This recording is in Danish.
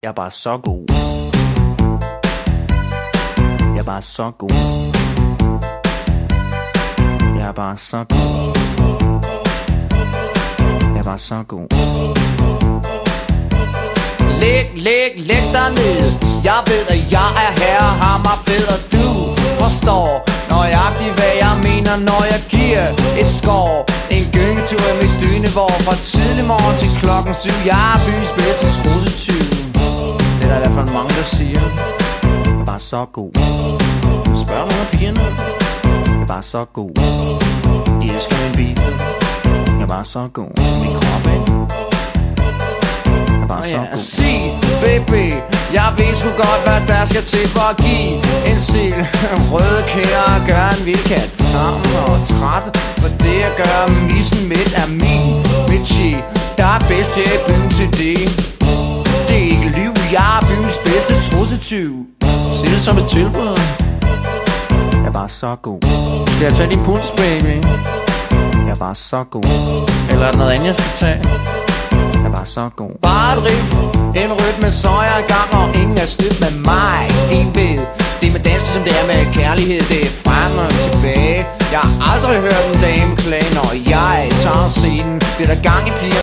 Jeg er bare så god. Jeg er bare så god. Jeg er bare så god. Jeg er bare så god. Læg dig ned. Jeg ved at jeg er herre, hammer fed, og du forstår nøjagtigt hvad jeg mener, når jeg giver et skår. En gyngetur i mit dynevår fra tidlig morgen til klokken 7. Jeg er byens bedste trussetyv. Det er der i hvert fald mange der siger. Jeg er bare så god. Spørg nogle af pigerne. Jeg er bare så god. De elsker min bil. Jeg er bare så god. Min krop, ikke? Jeg er bare så god. Sig, baby, jeg ved sgu godt hvad der skal til for at give en sil. Røde kære og gør en vild kat tam og træt. For det at gøre missen midt er mit shit. Der er bedst her i byen til det. Det er ikke liv, jeg er byens bedste trussetyv. Se det som et tilbud. Jeg er bare så god. Skal jeg tage din puls, baby? Jeg er bare så god. Eller er der noget andet jeg skal tage? Jeg er bare så god. Bare et riff, en rytme, så er jeg i gang. Og ingen er stødt med mig. De ved, det er med dans, som det er med kærlighed. Det er frem og tilbage. Jeg har aldrig hørt en dame klage, når jeg tager scenen. Det er der gang i piger.